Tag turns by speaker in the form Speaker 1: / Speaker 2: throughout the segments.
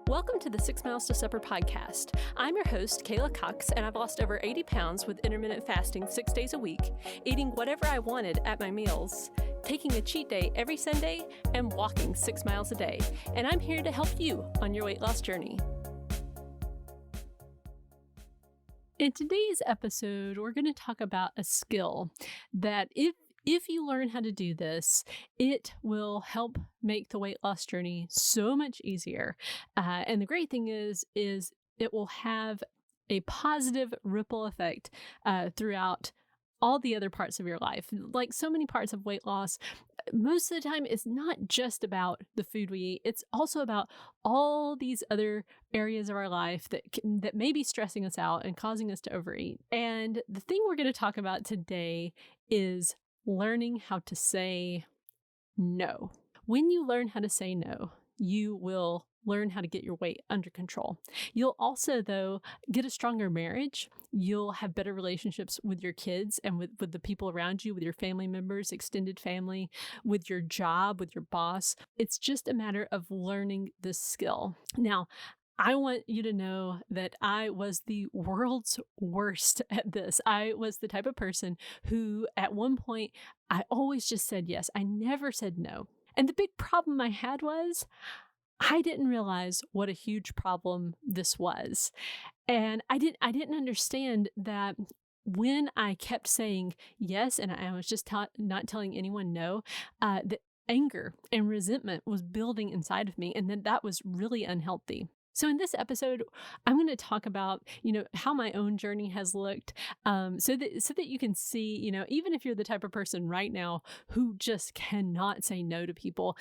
Speaker 1: Welcome to the 6 Miles to Supper podcast. I'm your host, Kayla Cox, and I've lost over 80 pounds with intermittent fasting 6 days a week, eating whatever I wanted at my meals, taking a cheat day every Sunday, and walking 6 miles a day. And I'm here to help you on your weight loss journey. In today's episode, we're going to talk about a skill that if you learn how to do this, it will help make the weight loss journey so much easier. And the great thing is it will have a positive ripple effect throughout all the other parts of your life. Like so many parts of weight loss, most of the time it's not just about the food we eat. It's also about all these other areas of our life that may be stressing us out and causing us to overeat. And the thing we're going to talk about today is learning how to say no. When you learn how to say no, you will learn how to get your weight under control. You'll also, though, get a stronger marriage. You'll have better relationships with your kids and with the people around you, with your family members, extended family, with your job, with your boss. It's just a matter of learning this skill. Now, I want you to know that I was the world's worst at this. I was the type of person who, at one point, I always just said yes. I never said no. And the big problem I had was I didn't realize what a huge problem this was. And I didn't understand that when I kept saying yes, and I was just not telling anyone no, that anger and resentment was building inside of me, and that was really unhealthy. So in this episode, I'm going to talk about, how my own journey has looked, so that you can see, even if you're the type of person right now who just cannot say no to people,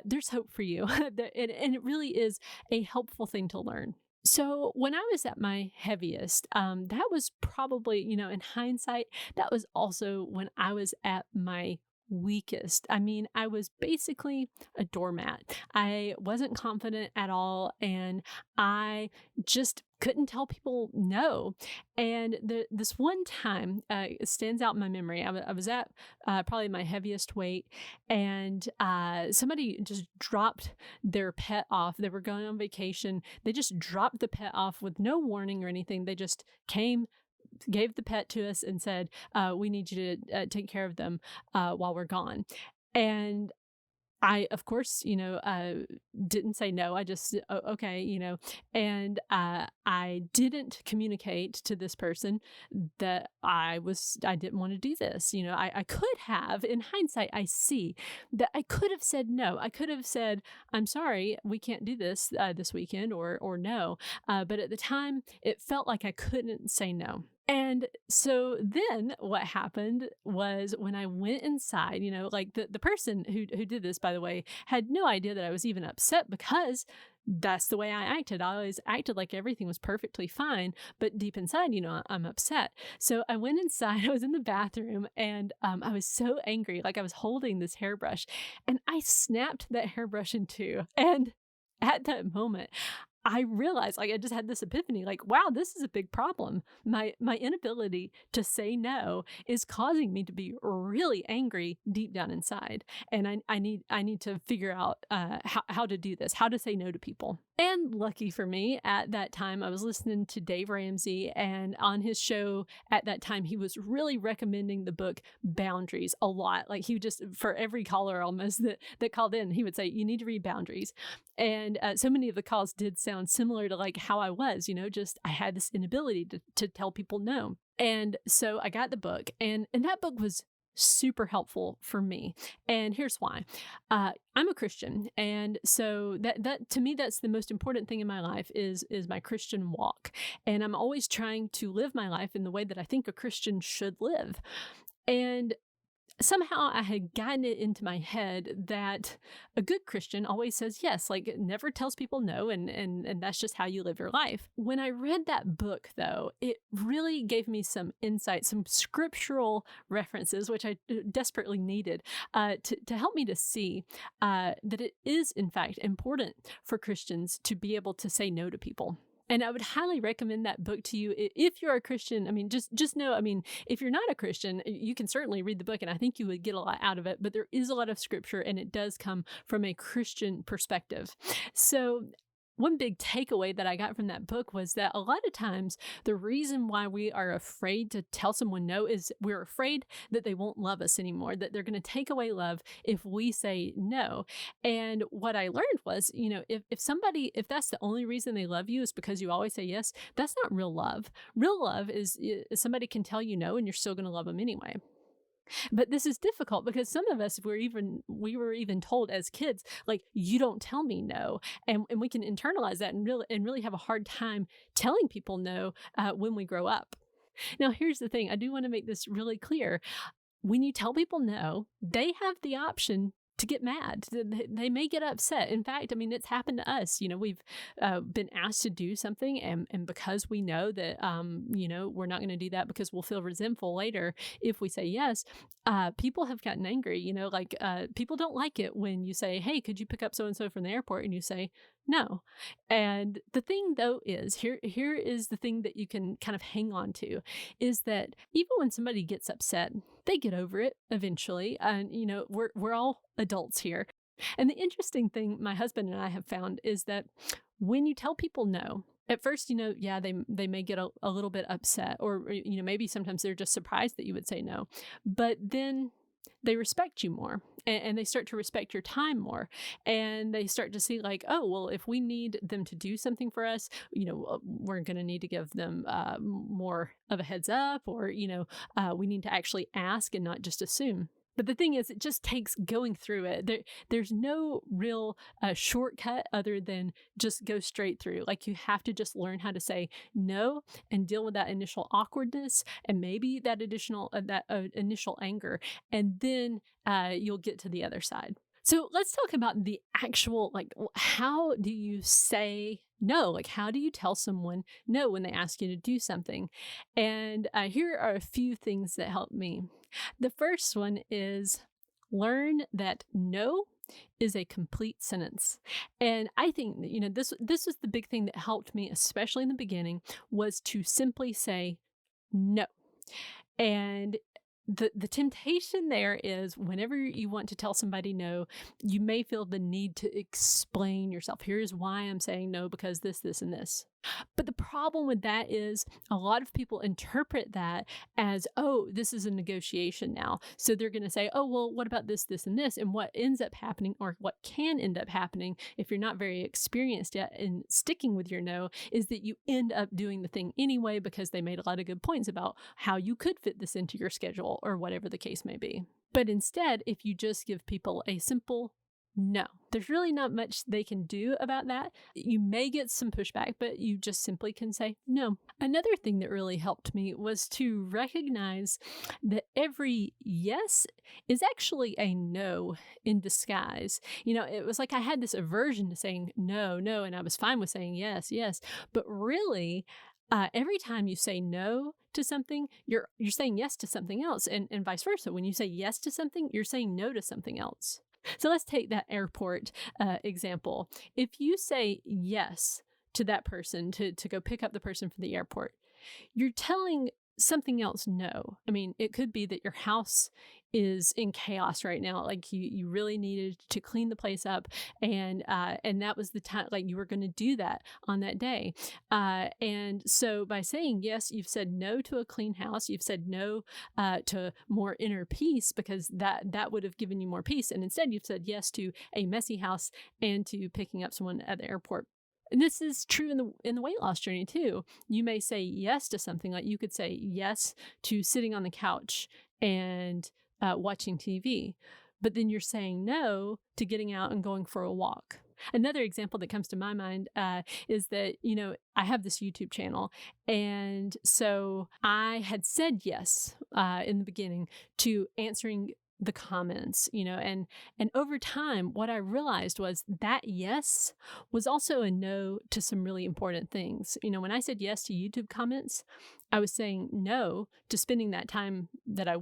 Speaker 1: there's hope for you. And it really is a helpful thing to learn. So when I was at my heaviest, that was probably, in hindsight, that was also when I was at my weakest. I mean, I was basically a doormat. I wasn't confident at all, and I just couldn't tell people no. And this one time stands out in my memory. I was at probably my heaviest weight, and somebody just dropped their pet off. They were going on vacation. They just dropped the pet off with no warning or anything. They just came, gave the pet to us and said, we need you to take care of them while we're gone. And I, of course, didn't say no. I just, okay, and I didn't communicate to this person that I didn't want to do this. I could have, in hindsight, I see that I could have said no. I could have said, I'm sorry, we can't do this this weekend, or no. But at the time, it felt like I couldn't say no. And so then what happened was when I went inside, like the person who did this, by the way, had no idea that I was even upset because that's the way I acted. I always acted like everything was perfectly fine, but deep inside, I'm upset. So I went inside, I was in the bathroom, and I was so angry, like I was holding this hairbrush, and I snapped that hairbrush in two. And at that moment, I realized, I just had this epiphany, wow, this is a big problem. My inability to say no is causing me to be really angry deep down inside. And I need to figure out how to do this, how to say no to people. And lucky for me, at that time, I was listening to Dave Ramsey, and on his show at that time, he was really recommending the book Boundaries a lot. Like he would just, for every caller almost that called in, he would say, you need to read Boundaries. And so many of the calls did sound similar to like how I was, just I had this inability to tell people no. And so I got the book, and that book was super helpful for me. And here's why. I'm a Christian. And so that to me, that's the most important thing in my life is my Christian walk. And I'm always trying to live my life in the way that I think a Christian should live. And somehow I had gotten it into my head that a good Christian always says yes, like it never tells people no, and that's just how you live your life. When I read that book, though, it really gave me some insight, some scriptural references, which I desperately needed to help me to see that it is, in fact, important for Christians to be able to say no to people. And I would highly recommend that book to you if you're a Christian. I mean, just know, if you're not a Christian, you can certainly read the book, and I think you would get a lot out of it. But there is a lot of scripture, and it does come from a Christian perspective. So one big takeaway that I got from that book was that a lot of times the reason why we are afraid to tell someone no is we're afraid that they won't love us anymore, that they're going to take away love if we say no. And what I learned was, if that's the only reason they love you is because you always say yes, that's not real love. Real love is somebody can tell you no and you're still going to love them anyway. But this is difficult because some of us we were even told as kids, like, you don't tell me no. And we can internalize that and really have a hard time telling people no when we grow up. Now, here's the thing. I do want to make this really clear. When you tell people no, they have the option to get mad. They may get upset. In fact, I mean, it's happened to us. We've been asked to do something, and because we know that, we're not going to do that because we'll feel resentful later if we say yes, people have gotten angry. People don't like it when you say, hey, could you pick up so and so from the airport? And you say, no. And the thing though is here is the thing that you can kind of hang on to is that even when somebody gets upset, they get over it eventually. And we're all adults here. And the interesting thing my husband and I have found is that when you tell people no, at first, yeah, they may get a little bit upset, or maybe sometimes they're just surprised that you would say no. But then they respect you more, and they start to respect your time more, and they start to see, like, oh, well, if we need them to do something for us, we're going to need to give them more of a heads up, or we need to actually ask and not just assume. But the thing is, it just takes going through it. There's no real shortcut other than just go straight through. Like, you have to just learn how to say no and deal with that initial awkwardness and maybe that initial anger, and then you'll get to the other side. So let's talk about the actual, like, how do you say no? Like, how do you tell someone no when they ask you to do something? And here are a few things that help me. The first one is learn that no is a complete sentence. And I think that, this is the big thing that helped me, especially in the beginning, was to simply say no. And the temptation there is whenever you want to tell somebody no, you may feel the need to explain yourself. Here's why I'm saying no, because this, and this. But the problem with that is a lot of people interpret that as, oh, this is a negotiation now. So they're going to say, oh, well, what about this, and this? And what ends up happening, or what can end up happening if you're not very experienced yet in sticking with your no, is that you end up doing the thing anyway because they made a lot of good points about how you could fit this into your schedule or whatever the case may be. But instead, if you just give people a simple no, there's really not much they can do about that. You may get some pushback, but you just simply can say no. Another thing that really helped me was to recognize that every yes is actually a no in disguise. It was like I had this aversion to saying no, and I was fine with saying yes, yes. But really, every time you say no to something, you're saying yes to something else, and vice versa. When you say yes to something, you're saying no to something else. So let's take that airport example. If you say yes to that person to go pick up the person from the airport, you're telling something else no. I mean, it could be that your house is in chaos right now. Like, you really needed to clean the place up, and that was the time, like, you were going to do that on that day. And so by saying yes, you've said no to a clean house. You've said no to more inner peace, because that would have given you more peace. And instead you've said yes to a messy house and to picking up someone at the airport. And this is true in the weight loss journey too. You may say yes to something, like you could say yes to sitting on the couch and watching TV, but then you're saying no to getting out and going for a walk. Another example that comes to my mind is that, I have this YouTube channel. And so I had said yes in the beginning to answering the comments, and over time, what I realized was that yes was also a no to some really important things. When I said yes to YouTube comments, I was saying no to spending that time that I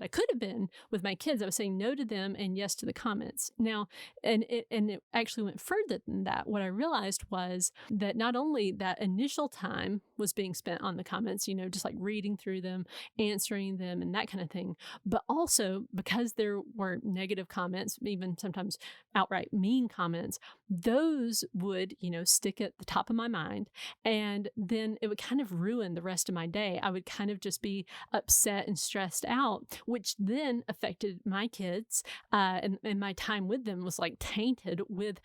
Speaker 1: could have been with my kids. I was saying no to them and yes to the comments. Now, and it actually went further than that. What I realized was that not only that initial time was being spent on the comments, just like reading through them, answering them, and that kind of thing, but also because there were negative comments, even sometimes outright mean comments, those would, stick at the top of my mind. And then it would kind of ruin the rest of my day. I would kind of just be upset and stressed out, which then affected my kids. And my time with them was like tainted with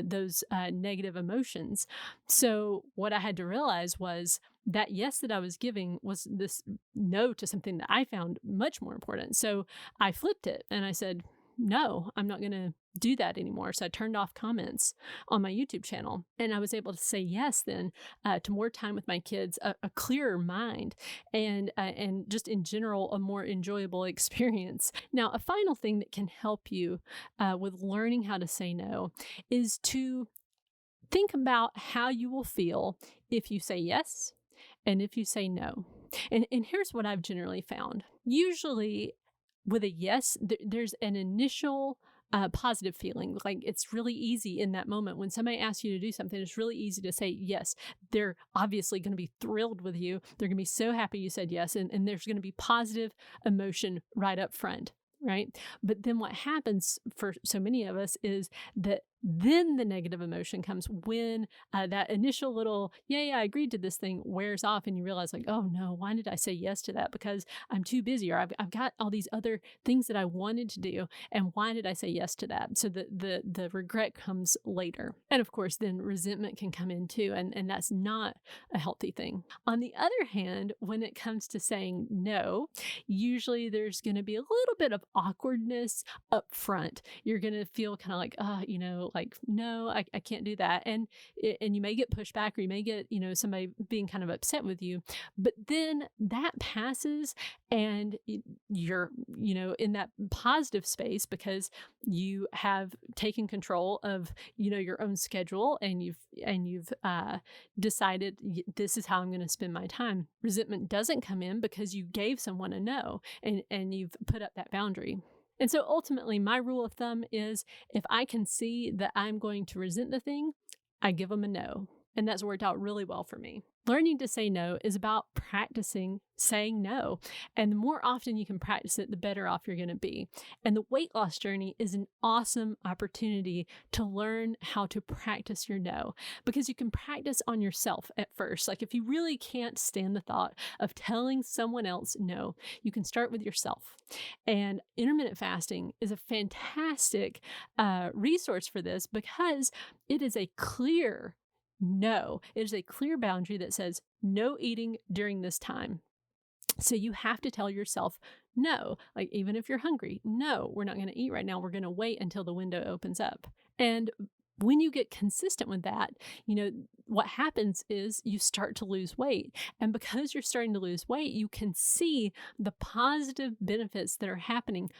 Speaker 1: those negative emotions. So what I had to realize was that yes that I was giving was this no to something that I found much more important. So I flipped it and I said, no, I'm not going to do that anymore. So I turned off comments on my YouTube channel, and I was able to say yes then to more time with my kids, a clearer mind, and just in general, a more enjoyable experience. Now, a final thing that can help you with learning how to say no is to think about how you will feel if you say yes and if you say no. And here's what I've generally found. Usually, with a yes, there's an initial positive feeling. Like it's really easy in that moment when somebody asks you to do something, it's really easy to say yes. They're obviously going to be thrilled with you. They're going to be so happy you said yes. And there's going to be positive emotion right up front. Right. But then what happens for so many of us is that then the negative emotion comes when that initial little, I agreed to this thing wears off and you realize like, oh no, why did I say yes to that? Because I'm too busy, or I've got all these other things that I wanted to do. And why did I say yes to that? So the regret comes later. And of course, then resentment can come in too. And that's not a healthy thing. On the other hand, when it comes to saying no, usually there's going to be a little bit of awkwardness up front. You're going to feel kind of like, like, no, I can't do that. And you may get pushback, or you may get, somebody being kind of upset with you, but then that passes and you're, in that positive space because you have taken control of, your own schedule, and you've decided this is how I'm going to spend my time. Resentment doesn't come in because you gave someone a no and you've put up that boundary. And so ultimately, my rule of thumb is if I can see that I'm going to resent the thing, I give them a no. And that's worked out really well for me. Learning to say no is about practicing saying no. And the more often you can practice it, the better off you're going to be. And the weight loss journey is an awesome opportunity to learn how to practice your no, because you can practice on yourself at first. Like if you really can't stand the thought of telling someone else no, you can start with yourself. And intermittent fasting is a fantastic resource for this because it is a clear no. It is a clear boundary that says no eating during this time. So you have to tell yourself no, like even if you're hungry, no, we're not going to eat right now. We're going to wait until the window opens up. And when you get consistent with that, what happens is you start to lose weight. And because you're starting to lose weight, you can see the positive benefits that are happening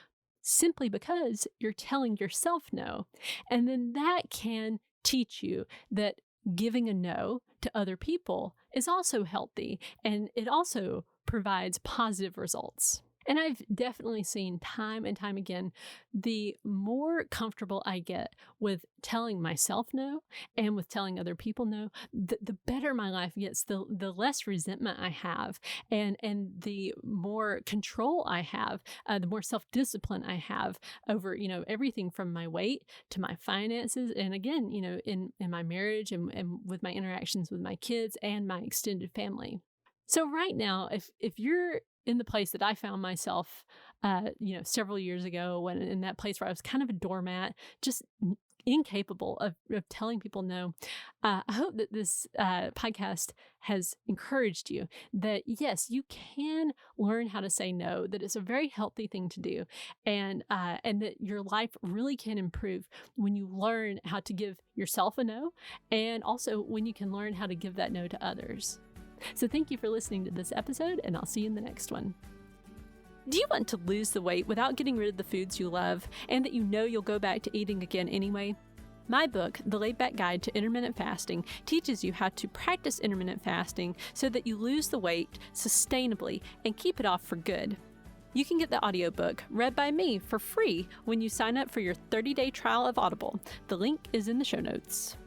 Speaker 1: simply because you're telling yourself no. And then that can teach you that giving a no to other people is also healthy, and it also provides positive results. And I've definitely seen time and time again, the more comfortable I get with telling myself no and with telling other people no, the better my life gets, the less resentment I have, and the more control I have, the more self-discipline I have over, everything from my weight to my finances. And again, in my marriage and with my interactions with my kids and my extended family. So right now, if you're in the place that I found myself, several years ago, when in that place where I was kind of a doormat, just incapable of telling people no, I hope that this podcast has encouraged you that yes, you can learn how to say no, that it's a very healthy thing to do, and that your life really can improve when you learn how to give yourself a no, and also when you can learn how to give that no to others. So thank you for listening to this episode, and I'll see you in the next one. Do you want to lose the weight without getting rid of the foods you love and that you'll go back to eating again anyway? My book, The Laid Back Guide to Intermittent Fasting, teaches you how to practice intermittent fasting so that you lose the weight sustainably and keep it off for good. You can get the audiobook read by me for free when you sign up for your 30-day trial of Audible. The link is in the show notes.